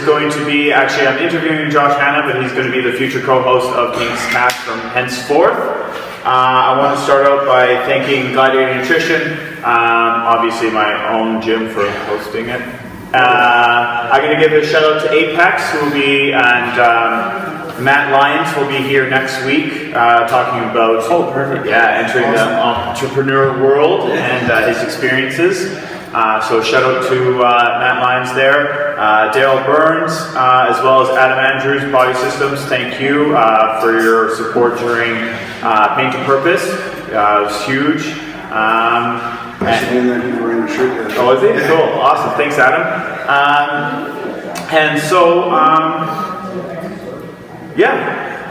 going to be, actually I'm interviewing Josh Hanna, but he's going to be the future co-host of King's Cast from henceforth. I want to start out by thanking Gladiator Nutrition, obviously my own gym, for hosting it. I'm going to give a shout out to Apex, who will be, and Matt Lyons will be here next week, talking about entering the entrepreneurial world and his experiences. So shout out to Matt Lyons there, Dale Burns, as well as Adam Andrews, Body Systems. Thank you for your support during Paint to Purpose. It was huge. Oh, is he? Yeah. Cool, awesome. Thanks, Adam.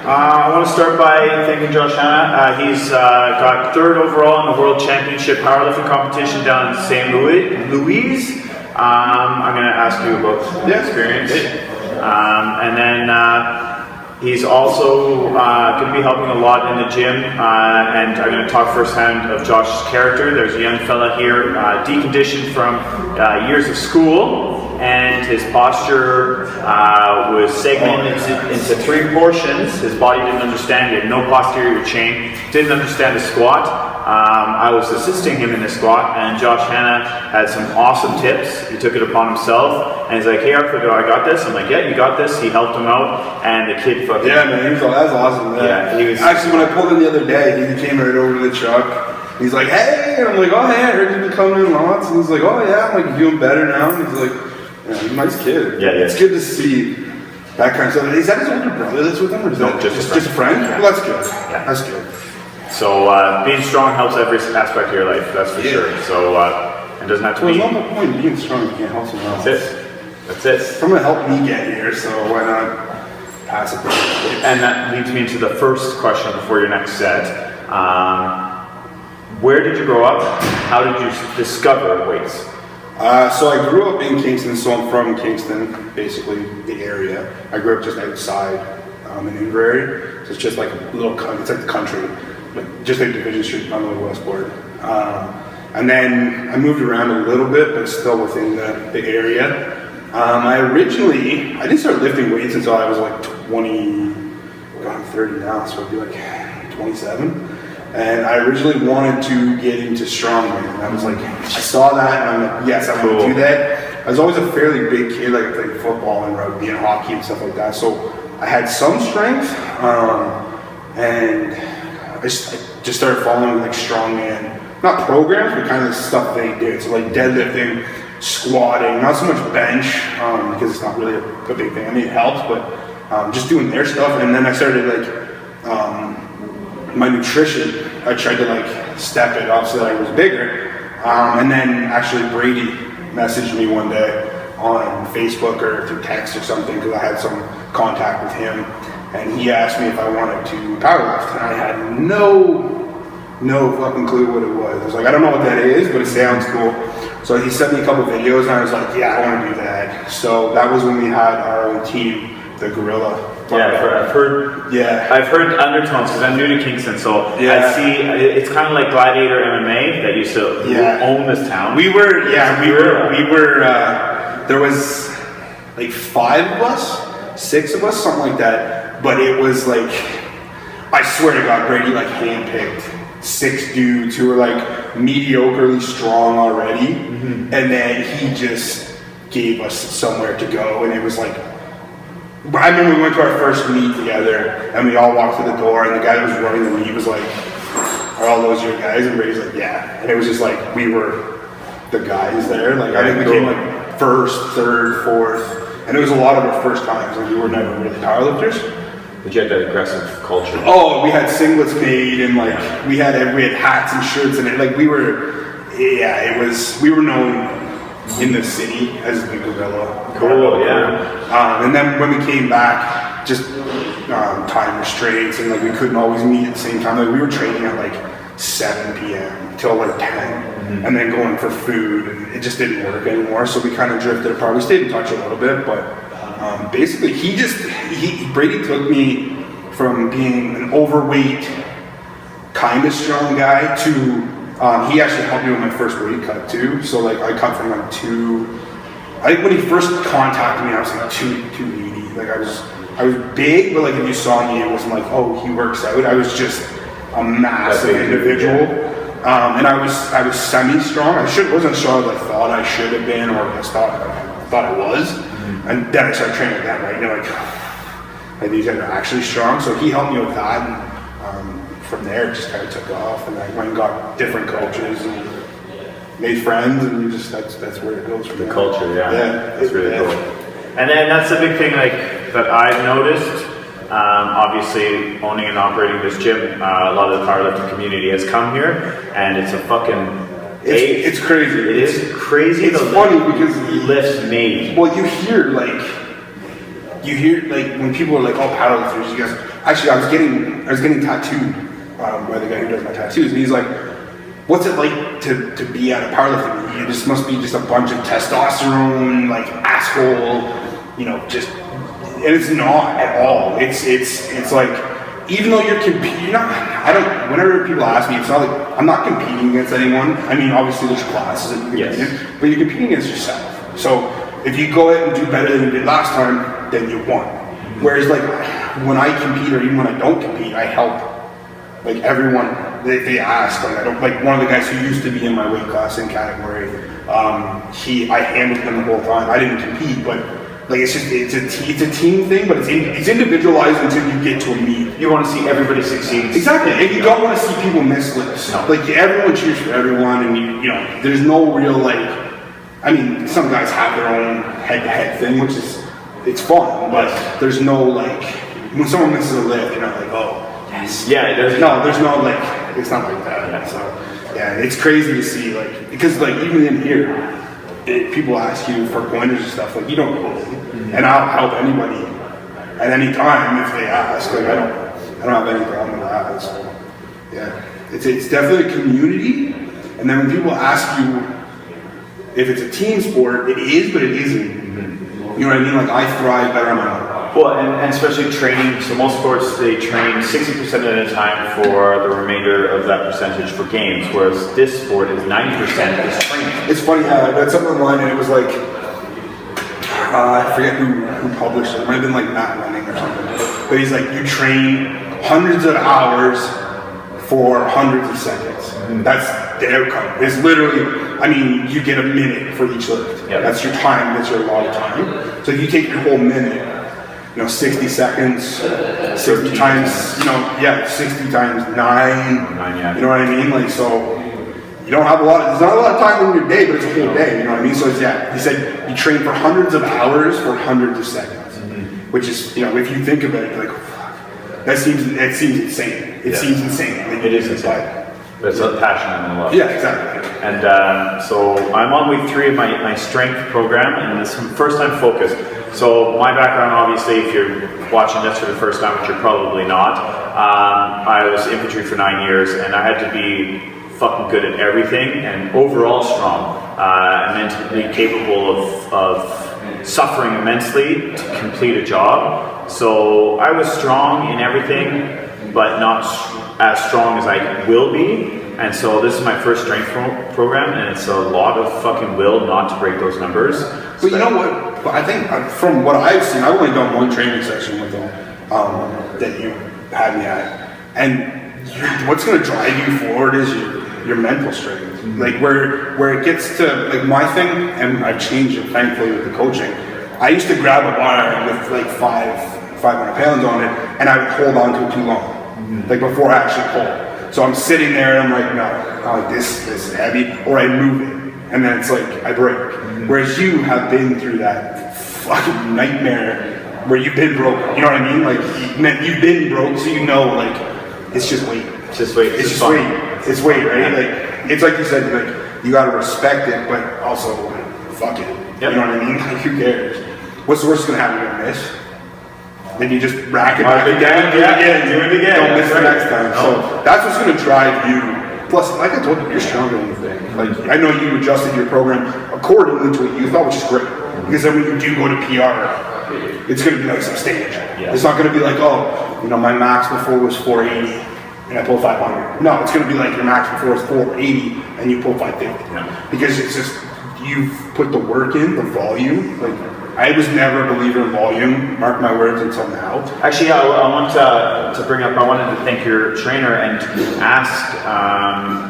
I want to start by thanking Josh Hanna. He's got 3rd overall in the World Championship Powerlifting Competition down in St. Louis. I'm going to ask you about the experience. And then he's also going to be helping a lot in the gym. And I'm going to talk firsthand of Josh's character. There's a young fella here, deconditioned from years of school. And his posture was segmented into 3 portions. His body didn't understand. He had no posterior chain. Didn't understand the squat. I was assisting him in the squat, and Josh Hanna had some awesome tips. He took it upon himself, and he's like, "Hey, Arthur, I got this." I'm like, "Yeah, you got this." He helped him out, and the kid fucking... Yeah, man, that's awesome. Man. Yeah, he was... Actually, when I pulled in the other day, he came right over to the truck. He's like, "Hey," and I'm like, "Oh, hey, I heard you've been coming in lots." And he's like, "Oh, yeah." I'm like, "You doing better now?" And he's like... Yeah, he's a nice kid. Yeah. It's good to see that kind of stuff. Is that his older brother that's with him, or is that just a friend? Yeah. Well, that's good. Yeah. That's good. So being strong helps every aspect of your life, that's for sure. So it doesn't have to be... Well, it's not the point. Being strong, you can't help someone else. That's it. It's going to help me get here, so why not pass it down? And that leads me into the first question before your next set. Where did you grow up? How did you discover weights? So I grew up in Kingston, so I'm from Kingston, basically the area. I grew up just outside in Inverary, so it's just like a little, it's like the country, like just like Division Street on the Westport. And then I moved around a little bit, but still within the area. I didn't start lifting weights until I was like 20, I'm 30 now, so I'd be like 27. And I originally wanted to get into strongman. And I was like, I saw that, and I'm like, yes, I'm going to do that. I was always a fairly big kid, like I played football and rugby and hockey and stuff like that. So I had some strength, and I just started following like strongman, not programs, but kind of the stuff they did. So like deadlifting, squatting, not so much bench, because it's not really a big thing. I mean, it helps, but just doing their stuff. And then I started like, my nutrition, I tried to like step it up so that I was bigger. And then actually Brady messaged me one day on Facebook or through text or something, because I had some contact with him, and he asked me if I wanted to powerlift, and I had no fucking clue what it was. I was like, I don't know what that is, but it sounds cool. So he sent me a couple videos, and I was like, yeah, I want to do that. So that was when we had our own team, the Gorilla. Yeah, I've heard undertones because I'm new to Kingston, so I see it's kind of like Gladiator MMA that used to own this town. We were there was like 5 of us, 6 of us, something like that. But it was like, I swear to God, Brady like handpicked 6 dudes who were like mediocrely strong already, and then he just gave us somewhere to go, and it was like, I remember we went to our first meet together, and we all walked through the door, and the guy that was running the meet was like, "Are all those your guys?" And Brady's like, "Yeah." And it was just like, we were the guys there. Like, I think we came like 1st, 3rd, 4th, and it was a lot of our first times. Like, we were never really powerlifters. But you had that aggressive culture. Oh, we had singlets made, and like, we had hats and shirts, and we were known in the city as the Gorilla. Cool, yeah. And then when we came back, just time restraints, and like we couldn't always meet at the same time. Like we were training at like 7 p.m. till like 10, and then going for food, and it just didn't work anymore. So we kind of drifted apart. We stayed in touch a little bit, but basically Brady took me from being an overweight, kind of strong guy to he actually helped me with my first weight cut too. So like I cut from like I think when he first contacted me, I was like 280. Like I was big, but like if you saw me, it wasn't like, oh, he works out. I was just a massive individual. And I was semi-strong. I wasn't strong as I thought I should have been, or I thought I was. And then I started training with them, right? You know, like these guys are actually strong. So he helped me with that, and from there it just kind of took off. And I went and got different coaches and made friends, and just that's where it goes from the there. culture. Yeah, that's really cool. And then that's the big thing, like that I've noticed. Obviously, owning and operating this gym, a lot of the powerlifting community has come here, and it's a fucking. It's crazy. It is crazy. It's funny because lifts made. Well, you hear like when people are like, "Oh, powerlifters," you guys. Actually, I was getting tattooed by the guy who does my tattoos, and he's like, "What's it like to be at a powerlifting meet? It just must be just a bunch of testosterone, like asshole, you know, just." And it's not at all. It's like, even though you're competing, whenever people ask me, it's not like, I'm not competing against anyone. I mean, obviously there's classes that you compete in, but you're competing against yourself. So if you go out and do better than you did last time, then you won. Whereas like, when I compete, or even when I don't compete, I help like everyone. They ask, like I don't, like one of the guys who used to be in my weight class and category, I handled him the whole time. I didn't compete, but like it's a team thing, but it's individualized until you get to a meet. You want to see everybody succeed. Exactly, and you don't want to see people miss lifts. No. Like everyone cheers for everyone, and you know there's no real like. I mean, some guys have their own head-to-head thing, which is it's fun, but there's no like when someone misses a lift, you're not like, oh yes. Yeah, there's no like it's not like that. Yeah. So yeah, it's crazy to see like because like even in here. People ask you for pointers and stuff, like you don't know, and I'll help anybody at any time if they ask. Like I don't have any problem with that. So yeah, it's definitely a community. And then when people ask you if it's a team sport, it is, but it isn't. You know what I mean? Like I thrive better on my own. Well, and especially training, so most sports, they train 60% of the time for the remainder of that percentage for games, whereas this sport is 90% is training. It's funny, I read something online and it was like, I forget who published it, it might have been like Matt Running or something, but he's like, you train hundreds of hours for hundreds of seconds. That's the outcome. It's literally, I mean, you get a minute for each lift. Yep. That's your time, that's your allotted time. So if you take your whole minute, 60 seconds, 60 times, 60 times 9, yeah. You know what I mean? Like, so, you don't have there's not a lot of time in your day, but it's a whole day, you know what I mean? So it's, he said, you train for hundreds of hours for hundreds of seconds, which is, if you think about it, like, fuck, it seems insane. It seems insane. Like, it is insane. But it's a passion and a love. Yeah, exactly. And so I'm on week 3 of my strength program, and it's first time focus. So my background, obviously, if you're watching this for the first time, which you're probably not, I was infantry for 9 years, and I had to be fucking good at everything and overall strong, and mentally capable of suffering immensely to complete a job. So I was strong in everything, but not as strong as I will be. And so this is my first strength program, and it's a lot of fucking will not to break those numbers. But you know what? I think from what I've seen, I've only done one training session with them that you had me at, and what's going to drive you forward is your mental strength. Like where it gets to like my thing, and I've changed it thankfully with the coaching. I used to grab a bar with like 500 pounds on it, and I would hold on to it too long, like before I actually pull. So I'm sitting there and I'm like, no, like this is heavy, or I move it, and then it's like I break. Whereas you have been through that fucking nightmare where you've been broke. You know what I mean? Like you've been broke, so you know, like it's just weight. It's just weight. It's just weight. It's weight, right? Like it's like you said, like you gotta respect it, but also fuck it. Yep. You know what I mean? Like who cares? What's the worst that's gonna happen? You're gonna miss. Then you just rack it back again, do it again. Don't miss the next time. So that's what's going to drive you. Plus, like I told you, you're stronger than you think. Like I know you adjusted your program accordingly to what you thought, which is great. Because then when you do go to PR, it's going to be like some stage. Yeah. It's not going to be like, my max before was 480 and I pulled 500. No, it's going to be like your max before was 480 and you pulled 550. Yeah. Because it's just you've put the work in, the volume. Like, I was never a believer in volume. Mark my words until now. Actually, yeah, I want to bring up. I wanted to thank your trainer and ask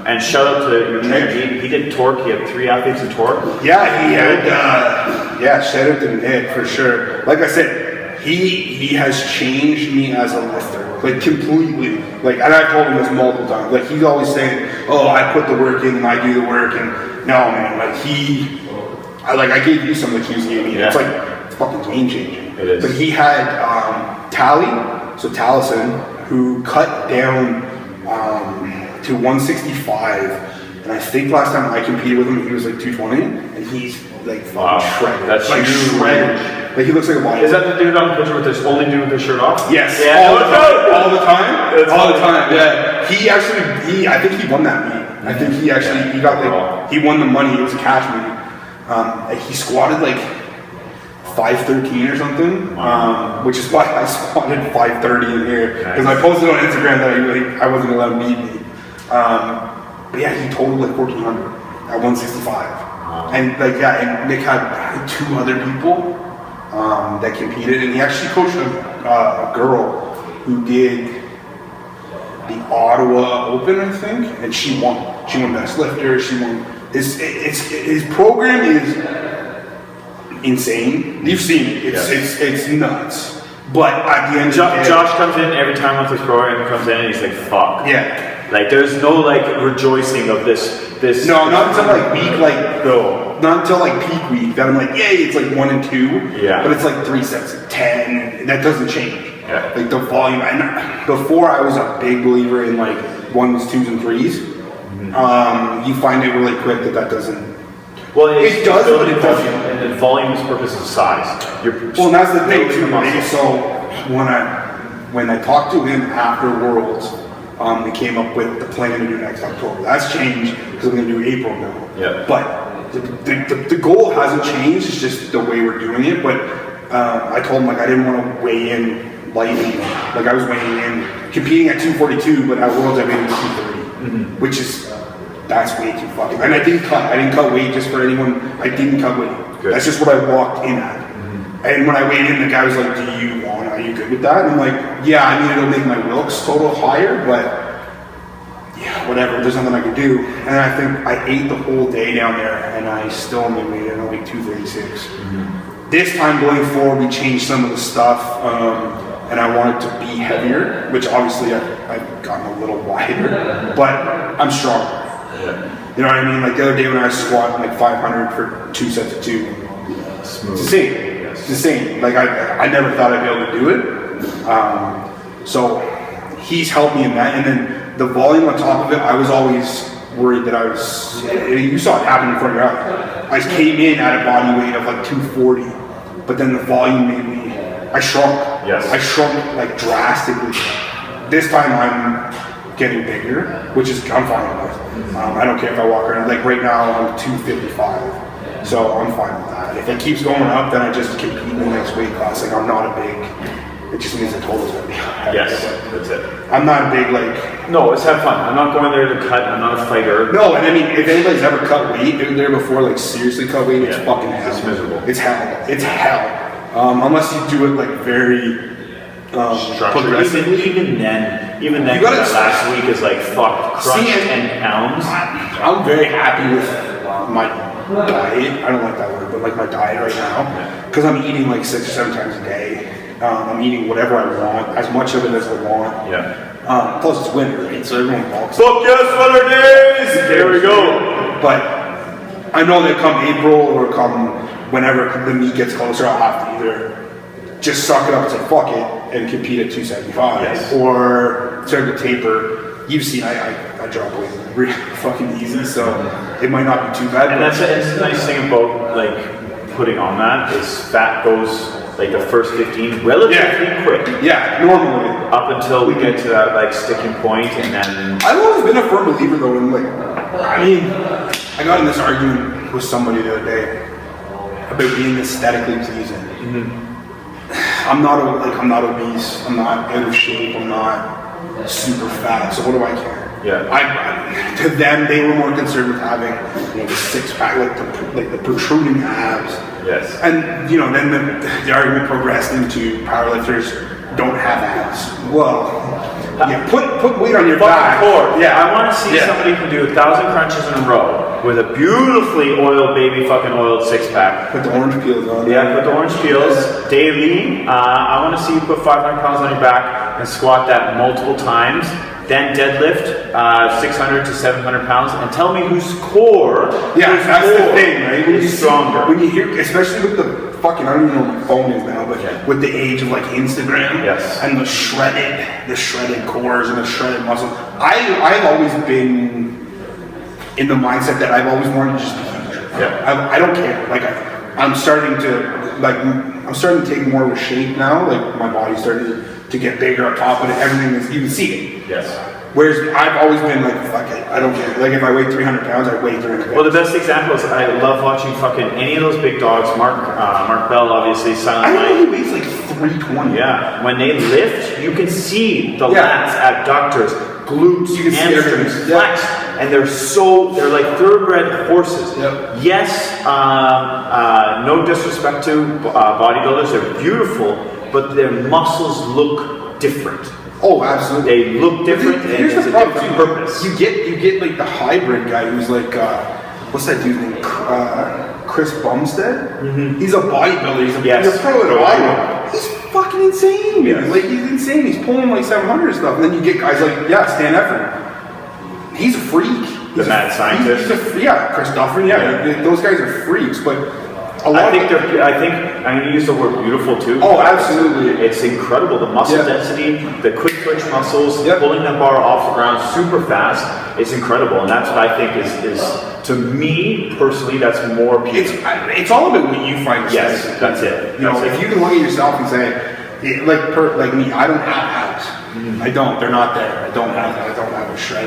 and shout out to your trainer. He did torque. He had 3 athletes in torque. Yeah, he had. Shout out to Nick for sure. Like I said, he has changed me as a lifter, like completely. Like, and I've told him this multiple times. Like, he's always saying, "Oh, I put the work in and I do the work," and no, man, like I gave you some of the cues he gave me. Yeah. It's fucking game changing. It is. But he had Taliesin, who cut down to 165, and I think last time I competed with him, he was like 220, and he's like fucking shredded. That's like shredded. Like, he looks like a body. Is that the dude on the picture with this only dude with his shirt off? Yes. Yeah. All the time. Yeah. I think he won that meet. I think he won the money. It was a cash meet. He squatted like 513 or something, which is why I squatted 530 in here, because I posted on Instagram that I wasn't allowed to beat me. But yeah, he totaled like 1400 at 165. And and Nick had 2 other people that competed, and he actually coached a girl who did the Ottawa Open, I think, and she won. She won best lifter. She won. His program is insane. You've seen it. It's nuts. But at the end, Josh comes in every time with his program. He comes in and he's like, "Fuck." Yeah. Like, there's no like rejoicing of this. No, not until like week not until like peak week that I'm like, yay, it's like 1 and 2. Yeah. But it's like 3 sets of 10, and that doesn't change. Yeah. Like the volume. And before, I was a big believer in like 1s, 2s, and 3s. You find it really quick that doesn't. Well, it does, but it doesn't. And the volume's purpose is size. And that's the thing too. So when I talked to him after Worlds, we came up with the plan to do next October. That's changed because we're going to do April now. Yeah. But the goal hasn't changed. It's just the way we're doing it. But I told him, like, I didn't want to weigh in lightly. Like, I was weighing in, competing at 242, but at Worlds I weighed in 230, which is. That's way too fucking. And I didn't cut weight, just for anyone. I didn't cut weight. Good. That's just what I walked in at. And when I weighed in, the guy was like, are you good with that? And I'm like, yeah, I mean, it'll make my Wilks total higher, but yeah, whatever, there's nothing I can do. And I think I ate the whole day down there, and I still only weighed in like 236. This time going forward, we changed some of the stuff, and I wanted to be heavier, which obviously I've gotten a little wider, but I'm stronger. Yeah. You know what I mean? Like the other day when I was squatting like 500 for 2 sets of 2. Smooth. It's insane. Yes. It's insane. Like I never thought I'd be able to do it. So he's helped me in that. And then the volume on top of it, I was always worried that you saw it happen in front of your eyes. I came in at a body weight of like 240, but then the volume made me, I shrunk. Yes. I shrunk like drastically. This time I'm getting bigger, which is, I'm fine with. I don't care if I walk around, like right now I'm 255, so I'm fine with that. If it keeps going up, then I just compete in the next weight class. Like, I'm not a big, it just means the total's gonna be high. Yes, that's it. I'm not a big, like... No, let's have fun. I'm not going there to cut, I'm not a fighter. No, and I mean, if anybody's ever cut weight there before, like seriously cut weight, it's fucking hell. It's miserable. It's hell. It's hell. Unless you do it like very... progressively. Even then that last week is like, fuck, crunch 10 pounds. I'm very happy with my diet. I don't like that word, but like my diet right now, because I'm eating like 6 or 7 times a day. I'm eating whatever I want, as much of it as I want. Yeah. Plus it's winter, right? So everyone walks. Fuck yes, winter days! There we go. But I know that come April or come whenever the meet gets closer, I'll have to either just suck it up and say fuck it and compete at 275, or start to taper. You've seen I drop weight really fucking easy, so it might not be too bad. And that's the nice thing about like putting on that is fat goes like the first 15 relatively quick. Yeah, normally. Up until we get to that like sticking point, and then I've always been a firm believer though in like, I mean, I got in this argument with somebody the other day about being aesthetically pleasing. I'm not obese, I'm not out of shape, I'm not super fat, so what do I care? Yeah. To them, they were more concerned with having, you know, the six pack, like the protruding abs. Yes. And you know, then the argument progressed into powerlifters don't have abs. Well, yeah, put weight on your back. Core. Yeah, I want to see somebody who can do 1,000 crunches in a row with a beautifully oiled, baby fucking oiled six pack. Put the orange peels on. Yeah, put the orange peels. Daily. I want to see you put 500 pounds on your back and squat that multiple times. Then deadlift 600 to 700 pounds, and tell me whose core. Yeah, that's the thing, right? When is stronger. When you hear, especially with the fucking, I don't even know what my phone is now, but with the age of like Instagram, and the shredded cores and the shredded muscle, I've always been in the mindset that I've always wanted to just be huge. Yeah. I don't care. Like I'm starting to take more of a shape now. Like my body's starting to get bigger on top of it. Everything is, you can see it. Yes. Whereas I've always been like, fuck it, I don't care. Like if I weigh 300 pounds, I weigh 300 pounds. Well, the best example is I love watching fucking any of those big dogs. Mark Bell, obviously, Silent Night. I know he weighs like 320. Yeah. When they lift, you can see the lats, abductors, glutes, you can hamstrings, see flex, and they're like thoroughbred horses. Yep. Yes, no disrespect to bodybuilders, they're beautiful, but their muscles look different. Oh, absolutely. They look different, and here's it's the a problem. different purpose. You get like the hybrid guy who's like, what's that dude's name? Chris Bumstead? Mm-hmm. He's a bodybuilder. He's a pro at Iowa. He's fucking insane. Yes. Like he's insane. He's pulling like 700 stuff, and then you get guys like Stan Effron. He's a freak. The mad scientist. Chris Duffin. Yeah, those guys are freaks, but. I think I'm going to use the word beautiful too. Oh, absolutely. It's incredible. The muscle density, the quick twitch muscles, pulling the bar off the ground super fast. It's incredible, and that's what I think is to me personally, that's more appealing. It's all about what you find. Yes, that's it. You know, if you can look at yourself and say, like me, I don't have abs. I don't. They're not there. I don't have a shred.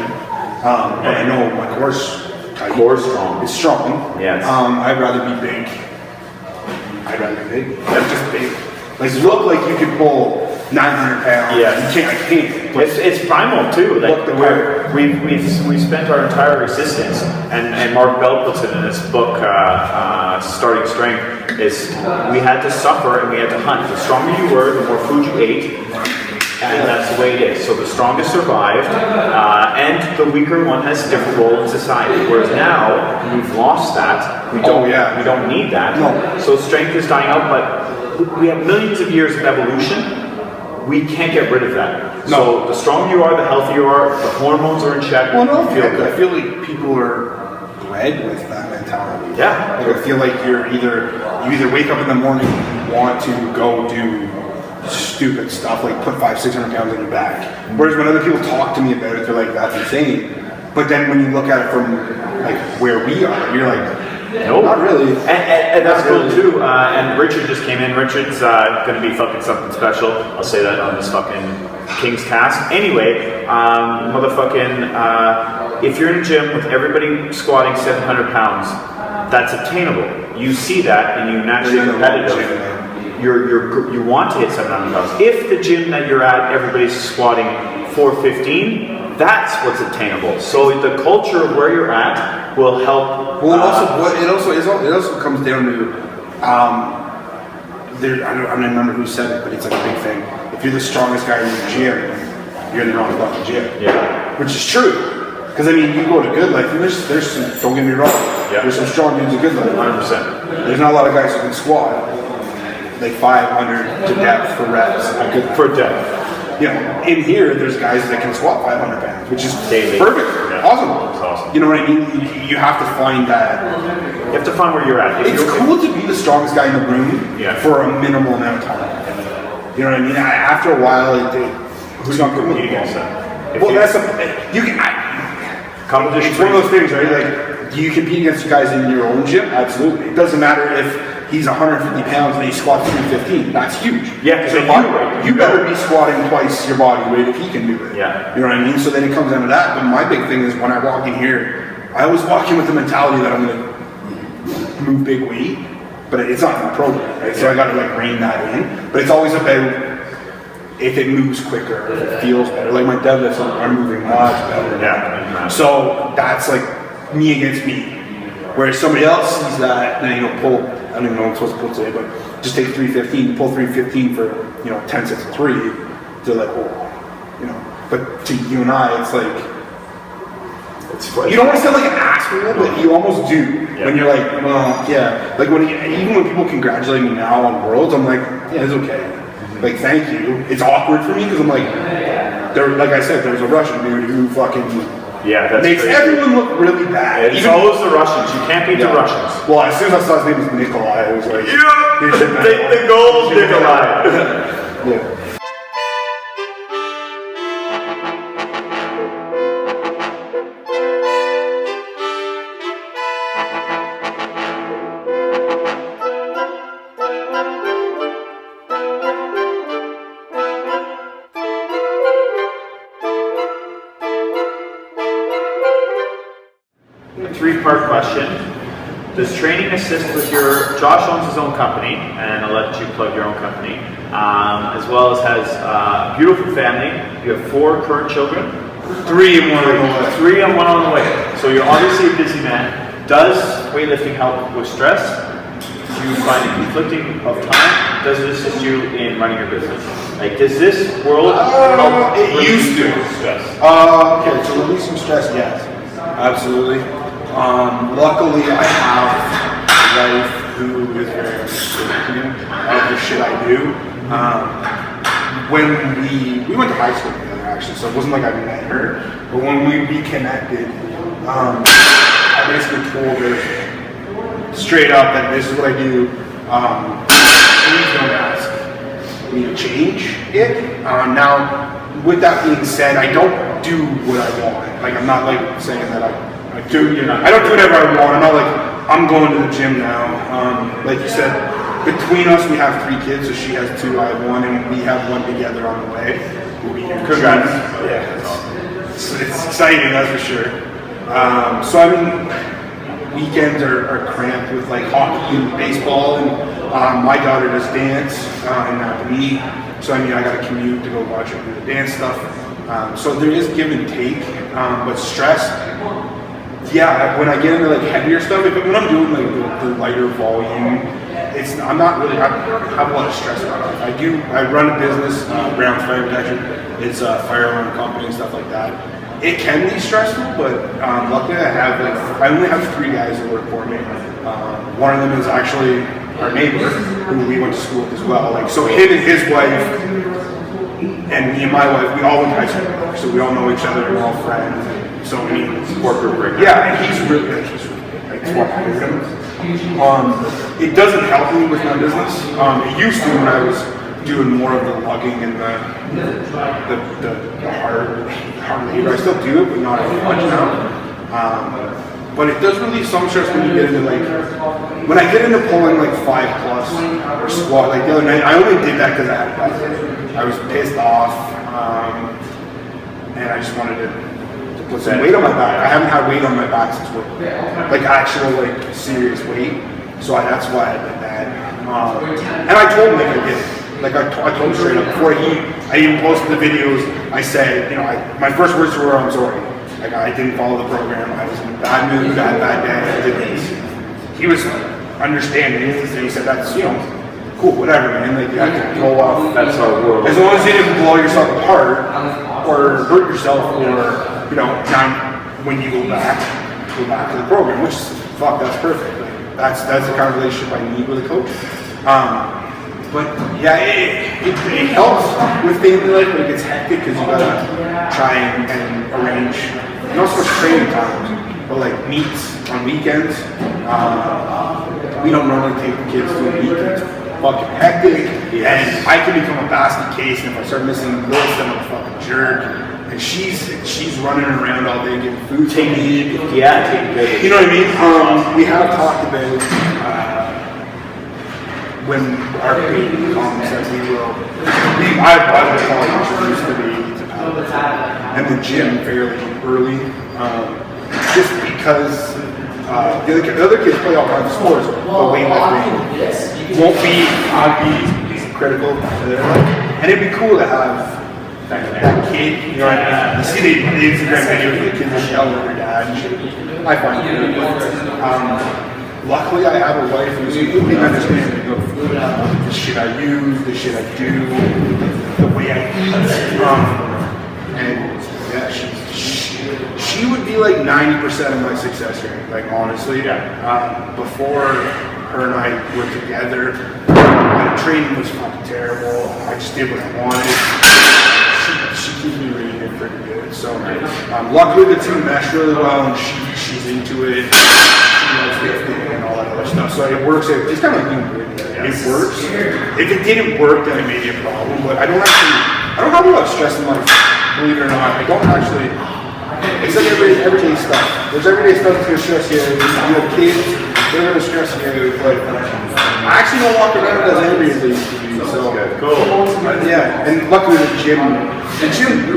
But I know my core's tight. Core strong. It's strong. Yes. I'd rather be big. I'm just big. Like look like you could pull 900 pounds. Yeah. You can't. I can't. It's primal too. Like we spent our entire existence, and Mark Bell puts it in his book, Starting Strength, is we had to suffer and we had to hunt. The stronger you were, the more food you ate, and that's the way it is. So the strongest survived, and the weaker one has a different role in society. Whereas now we've lost that. We don't need that. No. So strength is dying out, but we have millions of years of evolution. We can't get rid of that. No. So the stronger you are, the healthier you are, the hormones are in check. Well, no, I feel like people are bred with that mentality. Yeah. Like I feel like you either wake up in the morning and want to go do stupid stuff like put 500-600 pounds on your back. Whereas when other people talk to me about it, they're like, that's insane. But then when you look at it from like where we are, you're like, no, not really. And that's cool too. And Richard just came in. Richard's going to be fucking something special. I'll say that on this fucking King's Cast. Anyway, if you're in a gym with everybody squatting 700 pounds, that's attainable. You see that and you naturally competitive. You want to hit 700 pounds. If the gym that you're at, everybody's squatting 415, that's what's attainable. So the culture of where you're at will help. Well, it also comes down to I don't remember who said it, but it's like a big thing. If you're the strongest guy in the gym, you're in the wrong fucking gym. Yeah, which is true. Because I mean, you go to good life, and there's some, don't get me wrong, there's some strong dudes in good life. 100%. There's not a lot of guys who can squat like 500 to depth for reps. For depth. You know, in here, there's guys that can squat 500 pounds, which is daily. Perfect. Yeah. Awesome. It's awesome. You know what I mean? You have to find that. You have to find where you're at. It's cool to be the strongest guy in the room for a minimal amount of time. You know what I mean? After a while, who's not competing against that? Well, that's you can. Competition. It's one of those things, right? Like, do you compete against guys in your own gym? Absolutely. It doesn't matter if he's 150 pounds and he squats 315. That's huge. Yeah, so you better be squatting twice your body weight if he can do it. Yeah. You know what I mean? So then it comes down to that. But my big thing is when I walk in here, I always walk in with the mentality that I'm going to move big weight, but it's not in the program, right? So I got to like rein that in. But it's always about if it moves quicker, if it feels better. Like my deadlifts are moving much better. Yeah. So that's like me against me. Whereas somebody else sees that, then pull. I don't even know what I'm supposed to pull today, but just take 315, pull 315 for 10 sets of 3. They're like, oh, But to you and I, it's like you don't want to sound like an asshole, but you almost do when you're like, well, yeah. Like even when people congratulate me now on Worlds, I'm like, yeah, it's okay. Like, thank you. It's awkward for me because I'm like, like I said, there's a Russian dude who fucking makes crazy. Everyone look really bad. It's always the Russians. You can't beat the Russians. Well, as soon as I saw his name was Nikolai, I was like, take the gold, Nikolai. Yeah. Three-part question. Does training assist with Josh owns his own company, and I'll let you plug your own company, as well as has a beautiful family. You have 4 current children. 3 and 1 on the way. 3 and 1 on the way. So you're obviously a busy man. Does weightlifting help with stress? Do you find it conflicting of time? Does it assist you in running your business? Like, does this world help it used to. Stress? Okay, so releasing stress, yes. Absolutely. Luckily, I have a wife who is very understanding of the shit I do. When we went to high school together, actually, so it wasn't like I met her, but when we reconnected, I basically told her straight up that this is what I do. Please don't ask me to change it. Now, with that being said, I don't do what I want. Like, I'm not like saying that I don't do whatever I want. I'm not like, I'm going to the gym now. Like you said, between us, we have 3 kids, so she has 2, I have 1, and we have 1 together on the way. Congrats. Yeah, it's exciting, that's for sure. So I mean, weekends are cramped with like hockey and baseball, and my daughter does dance, and not me. So I mean, I got to commute to go watch her do the dance stuff. So there is give and take, but stress. Yeah, when I get into like heavier stuff, when I'm doing like the lighter volume, I'm not really. I have a lot of stress about it. I run a business, Brown's Fire Protection. It's a fire alarm company and stuff like that. It can be stressful, but luckily I only have 3 guys that work for me. One of them is actually our neighbor, who we went to school with as well. Like, so him and his wife, and me and my wife, we all went to high school together, so we all know each other, we're all friends. So we support group right now. Yeah, and he's really good. That's what I do. It doesn't help me with my business. It used to when I was doing more of the lugging and the hard labor. I still do it, but not as much now. But it does relieve some stress when you get into when I get into pulling like 5+ or squat. Like the other night, I only did that because I was pissed off, and I just wanted to put some weight on my back. I haven't had weight on my back since like actual like serious weight. So that's why I did that. And I told him like I did it. Like I told him straight up before I even posted the videos. I said, my first words were, "I'm sorry. Like I didn't follow the program. I was in a bad mood, bad day. I did this." He was understanding. He said, "That's cool, whatever, man. Like you have to go off. That's how it works. As long as you didn't blow yourself apart or hurt yourself, or when you go back to the program, which that's perfect. Like, that's the kind of relationship I need with a coach." But yeah, it helps with family life, but it gets hectic because you gotta try and arrange not so much training times, but like meets on weekends. We don't normally take the kids to a meet. It's fucking hectic, and I can become a basket case, and if I start missing this, then I'm a fucking jerk. And she's running around all day getting food. Taking good. You know what I mean? We have talked about when our baby comes that I would probably introduce the baby to paddle and the gym fairly early, just because the other kids play all kinds of sports, but weightlifting won't be critical to their life. And it'd be cool to have that kid, you know what I mean? You see the Instagram videos of the kids that yell at their dad and shit. I find it really cool. Luckily, I have a wife who's completely understanding of the shit I use, the shit I do, the way I eat. And yeah, she would be like 90% of my success rate, like honestly. Before her and I were together, my training was fucking terrible. I just did what I wanted. She keeps me really pretty good. So luckily the two mesh really well, and she's into it. She loves lifting and all that other stuff. So it works. It's kind of like being good. It works. If it didn't work, then it may be a problem. But I don't have a lot of stress in life. Believe it or not, I don't actually. It's like everyday stuff. There's everyday stuff that's gonna stress you. You have kids, they're gonna stress you. But I actually don't walk around as angry as they used to be. So cool. Yeah, and luckily the gym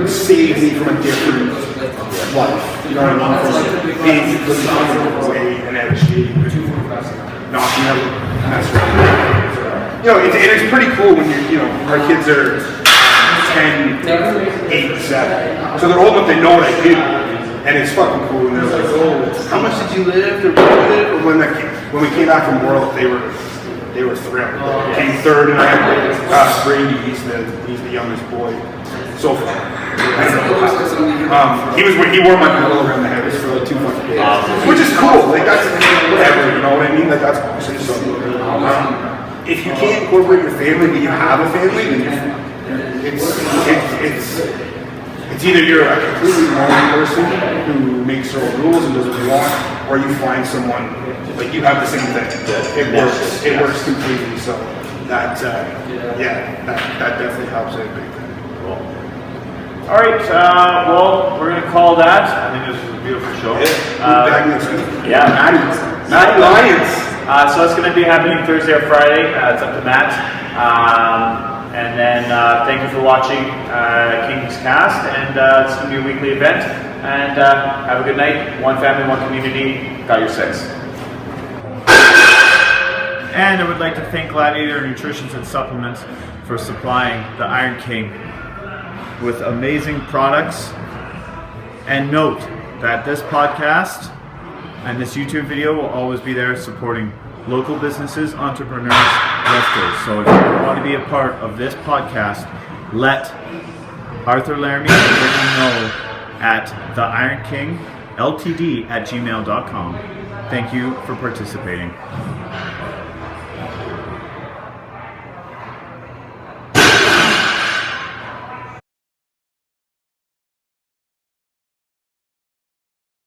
saved me from a different life. You know what I mean? From being completely away and out of shape, knocking out mess around. You know, it's pretty cool when our kids are 10, 8, 7. So they're old enough, they know what I do. And it's fucking cool. And they're like, oh, how much did you lift? Or when we came back from World, they were thrilled. Came third, and I had Brady. He's the youngest boy so far. He wore my pillow around the head for like 2 fucking days, which is cool. Like that's whatever, you know what I mean? Like that's awesome. So if you can't incorporate your family, but you have a family, then it's either you're a completely wrong person who makes their own rules and does what they want, or you find someone like you have the same thing. It works. It works completely. So that definitely helps out big time. Cool. All right. Well, we're gonna call that. I think this was a beautiful show. Back next week. Yeah, Maddie Lions. So it's gonna be happening Thursday or Friday. It's up to Matt. And then thank you for watching King's Cast, and it's going to be a weekly event. And have a good night. One family, one community. Got your 6. And I would like to thank Gladiator Nutrition and Supplements for supplying the Iron King with amazing products. And note that this podcast and this YouTube video will always be there supporting local businesses, entrepreneurs, lifters. So if you want to be a part of this podcast, let Arthur Laramie know at theironkingLTD@gmail.com. Thank you for participating.